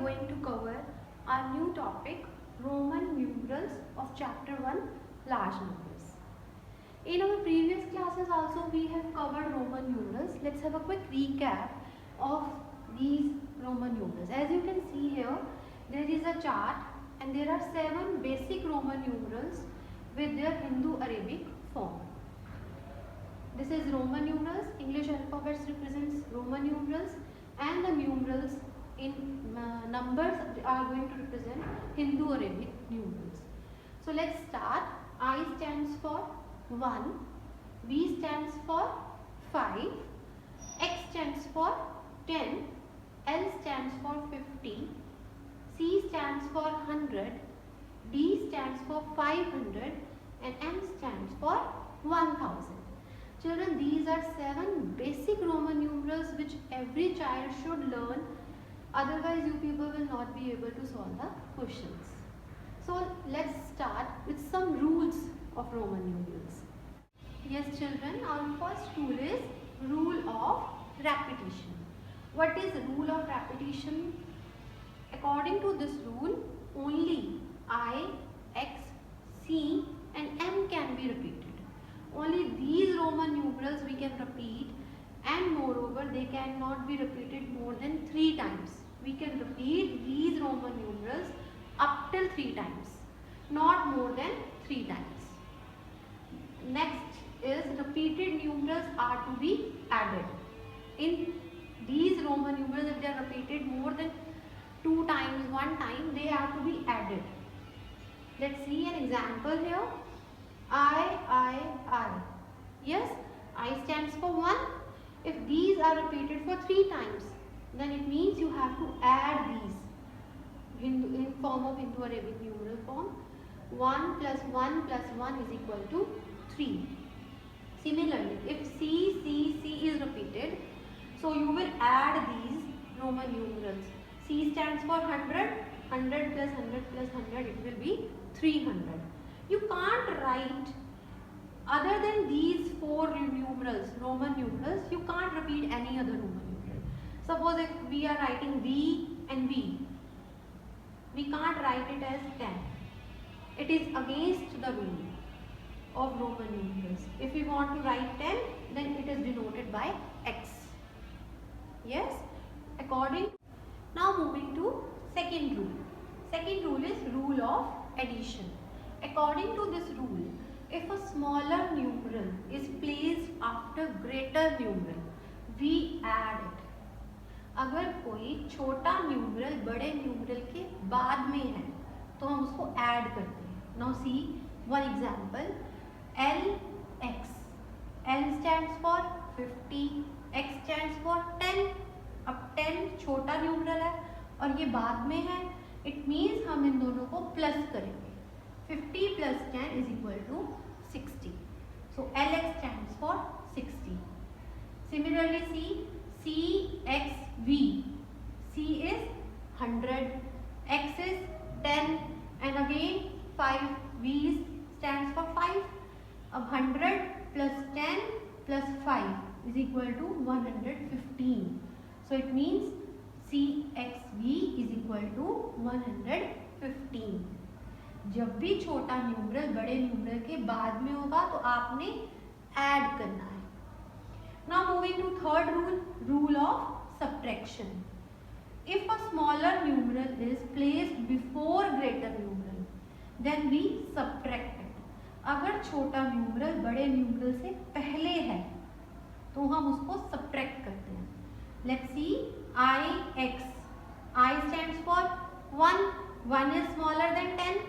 going to cover our new topic, Roman numerals of chapter 1, large numbers. In our previous classes also we have covered Roman numerals. Let's have a quick recap of these Roman numerals. As you can see here, there is a chart and there are 7 basic Roman numerals with their Hindu-Arabic form. This is Roman numerals. English alphabets represents Roman numerals, and the numerals in numbers are going to represent Hindu-Arabic numerals. So let's start. I stands for 1, B stands for 5, X stands for 10, L stands for 50, C stands for 100, D stands for 500, and M stands for 1000. Children, these are 7 basic Roman numerals which every child should learn, otherwise you people will not be able to solve the questions. So let's start with some rules of Roman numerals. Yes children, our first rule is rule of repetition. What is rule of repetition? According to this rule, only I, X, C and M can be repeated. Only these Roman numerals we can repeat, and moreover they cannot be repeated more than 3 times. We can repeat these Roman numerals up till 3 times, not more than 3 times. Next is repeated numerals are to be added. In these Roman numerals, if they are repeated more than 2 times, 1 time, they are to be added. Let's see an example here. I. Yes, I stands for 1. If these are repeated for 3 times, then it means you have to add these in form of Hindu-Arabic numeral form. 1 plus 1 plus 1 is equal to 3. Similarly, if C is repeated, so you will add these Roman numerals. C stands for 100, 100 plus 100 plus 100, it will be 300. You can't write, other than these 4 numerals, Roman numerals, you can't repeat any other Roman numeral. Suppose if we are writing V and V, we can't write it as 10. It is against the rule of Roman numerals. If we want to write 10, then it is denoted by X. Yes? Now moving to second rule. Second rule is rule of addition. According to this rule, if a smaller numeral is placed after greater numeral, we add it. अगर कोई छोटा numeral बड़े numeral के बाद में है तो हम उसको ऐड करते हैं. Now see one example. LX. L stands for 50, X stands for 10. अब 10 छोटा न्यूमरल है और ये बाद में है. It means हम इन दोनों को प्लस करेंगे. 50 plus 10 is equal to 60. So LX stands for 60. Similarly, CXV. C is 100, X is 10, and again 5. V stands for 5. अब 100 plus 10 plus 5 is equal to 115. So it means CXV is equal to 115. जब भी छोटा numeral बड़े numeral के बाद में होगा तो आपने ऐड करना है. Now moving to third rule, rule of subtraction. If a smaller numeral is placed before greater numeral, then we subtract it. अगर छोटा न्यूमरल बड़े न्यूमरल से पहले है तो हम उसको subtract करते हैं. Let's see IX. I stands for 1. 1 is smaller than 10.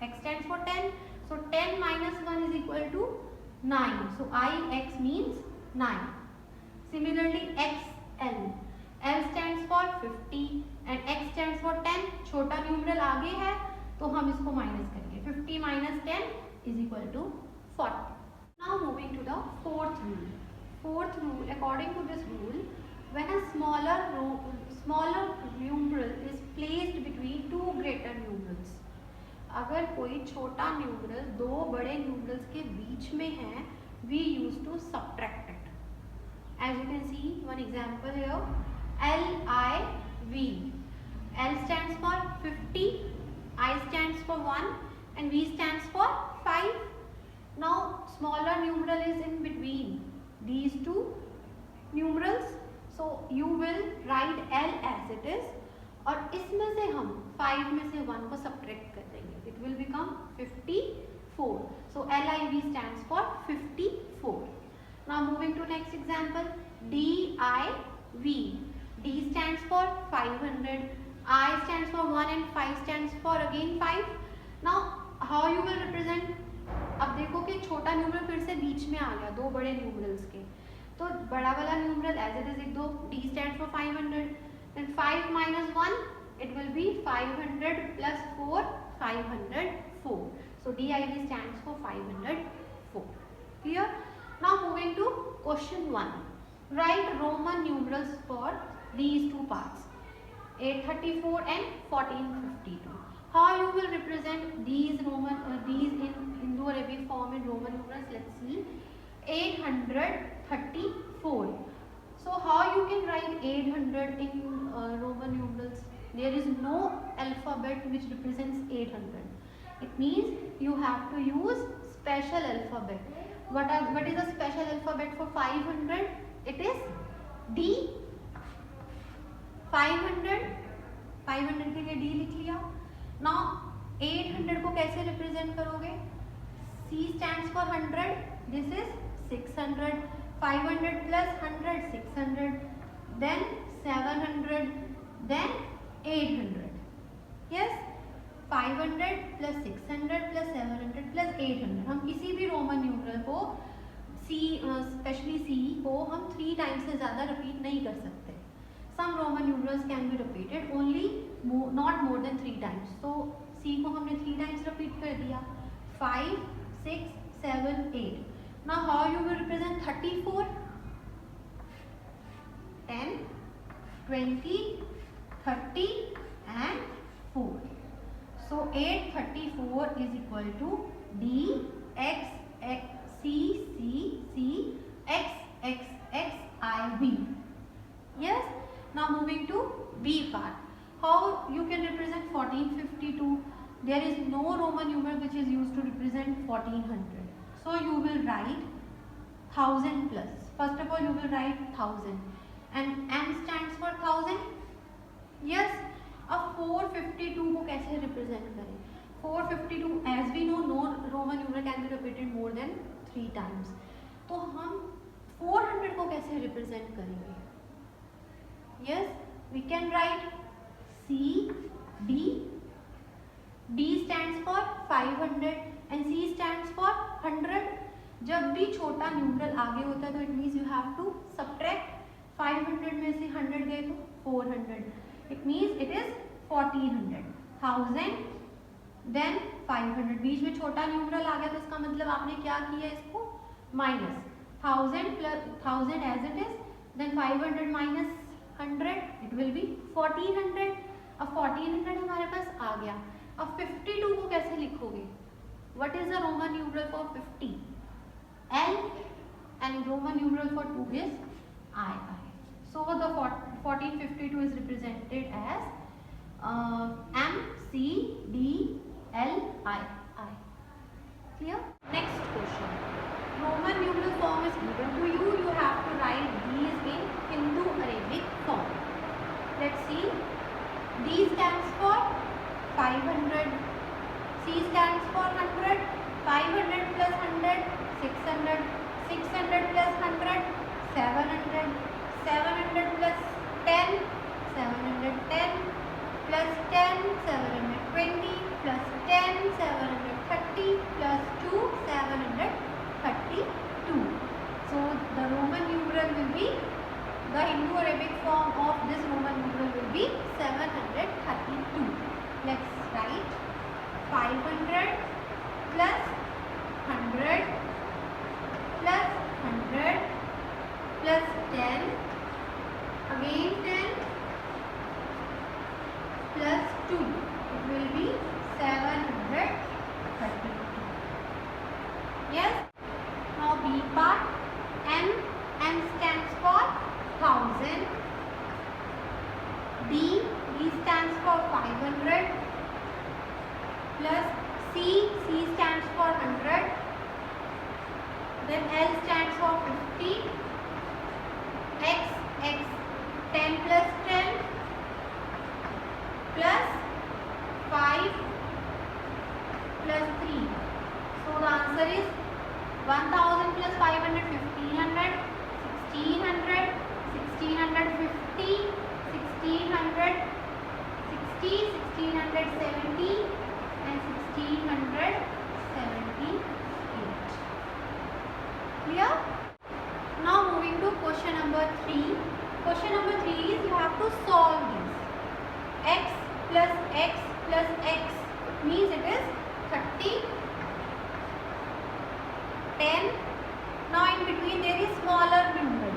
X stands for 10. So 10 minus 1 is equal to 9. So IX means 9. Similarly XL. L stands for 50 and X stands for 10. छोटा numeral आगे है तो हम इसको minus करेंगे. 50 minus 10 is equal to 40. Now moving to the fourth rule. Fourth rule, according to this rule, when a smaller numeral is placed between 2 greater numerals, अगर कोई छोटा न्यूमरल 2 बड़े न्यूमरल्स के बीच में है, we used to subtract it. As you can see one example here, LIV. L stands for 50, I stands for 1 and V stands for 5. Now smaller numeral is in between these two numerals. So you will write L as it is और इसमें से हम 5 में से 1 को subtract कर देंगे. It will become 54. So LIV stands for 54. Now moving to next example, DIV. D stands for 500, I stands for 1 and 5 stands for again 5. Now how you will represent? अब देखो कि छोटा न्यूमरल फिर से बीच में आ गया दो बड़े न्यूमरल्स के, तो बड़ा वाला न्यूमरल एज इट इज लिख दो. D stands for 500 and 5 minus 1 it will be 500 plus 4, 504. So DIV stands for 504. Clear? Now moving to question 1. Write Roman numerals for these two parts, 834 and 1452. How you will represent these these in Indo-Arabic form in Roman numerals? Let's see. 834. So how you can write 800 in Roman numerals? There is no alphabet which represents 800. It means you have to use special alphabet. What is a special alphabet for 500? It is D. 500 के लिए D लिख लिया. Now 800 को कैसे represent करोगे? C stands for 100. This is 600. 500 plus 100, 600. Then 700. Then 800. Yes. 500 plus 600 plus 700 plus 800. हम किसी भी रोमन न्यूमरल को स्पेशली C को हम 3 टाइम्स से ज़्यादा रिपीट नहीं कर सकते. Some Roman numerals can be repeated only not more than 3 times. So C को हमने 3 times repeat कर दिया. 5, 6, 7, 8. Now how you will represent 34? 10, 20, 30 and 4. So 834 is equal to D X X C C C X X X I V. Yes. Now moving to B part. How you can represent 1452? There is no Roman numeral which is used to represent 1400. So you will write 1000 plus. First of all you will write 1000 and M stands for 1000. Yes. अब 452 को कैसे represent करें? 452 as we know no Roman numeral can be repeated more than 3 times. तो हम 400 को कैसे represent करेंगे? Yes, we can write C D. D stands for 500 and C stands for 100. जब भी छोटा न्यूमरल आगे होता है तो it means you have to subtract. 500 में से 100 गए तो 400. It means it is 1400. 1000 then 500. बीच में छोटा न्यूमरल आ गया तो इसका मतलब आपने क्या किया इसको minus. 1000 plus 1000 as it is, then 500 minus 100 it will be 1400. अब 1400 हमारे पास आ गया. अब 52 को कैसे लिखोगे? What is the Roman numeral for 50? L and Roman numeral for 2 is I. So the 1452 is represented as M C D L I. Clear? Next question. Roman numeral form is given to you. You have to write these in Hindu-Arabic form. Let's see. D stands for 500. C stands for 100. 500 plus 100, 600. 600 plus 100, 700. 700 plus 10, 710 plus 10, 720 plus 10, 730 plus 2, 732. So the Roman numeral will be, the Hindu-Arabic form of this Roman numeral will be 732. Let's write 500 plus 100 plus 100 plus 10, again 10 plus 2. It will be 732. Yes. Now B part. M stands for 1000. D stands for 500 plus C stands for 100, then L stands for 50, X 10 plus 10 plus 5 plus 3. So the answer is 1000 plus 500, 1500, 1600, 1650, 1600, 1670 and 1678. Clear? Now moving to question number 3. Question number 3 is you have to solve this. X plus X plus X means it is 30, 10. Now in between there is smaller numeral.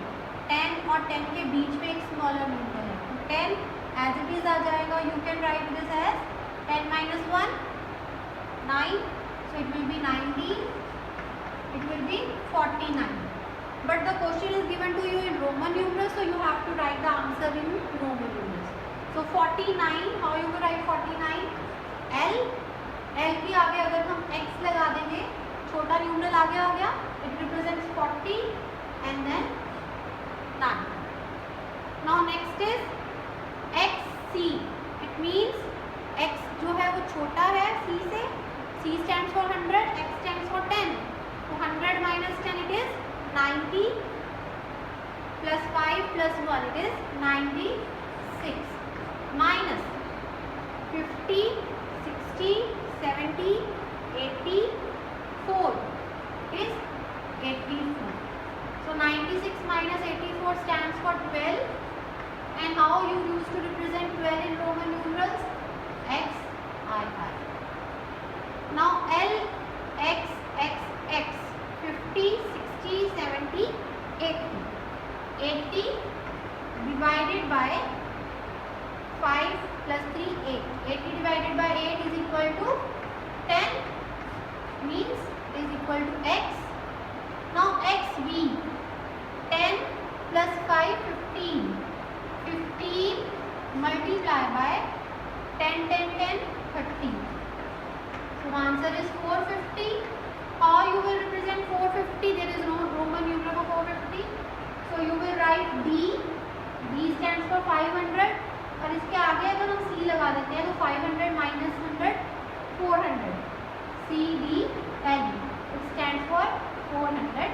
10 और 10 के बीच में एक smaller numeral है. तो 10 as it is आ जाएगा. You can write this as 10 minus 1, 9. So it will be 19. It will be 49. But the question is given to you in Roman numerals, so you have to write the answer in Roman numerals. So 49, how you will write 49? L के आगे अगर हम X लगा देंगे, छोटा numeral आगे आ गया, it represents 40 and then 9. Now next is XC. It means X जो है वो छोटा है C से. C stands for 100, X stands for 10. So 100 minus 10 it is 90 plus 5 plus 1 it is 96 minus 50, 60, 70, 84 is 84. So 96 minus 84 stands for 12. And how you used to represent 12 in Roman numerals? XII. Now L, X, 50, 60, 70, 80. 80 divided by 5 plus 3, 8. 80 divided by 8 is equal to 10, means is equal to X. Now XV. 10 plus 5, 15. 15 multiplied by 10, 10, 10, 30. So the answer is 450. How you will represent 450? There is no Roman numeral for 450. So you will write D. D stands for 500. और इसके आगे अगर हम C लगा देते हैं तो 500 minus 100, 400. C D L. It stands for 400.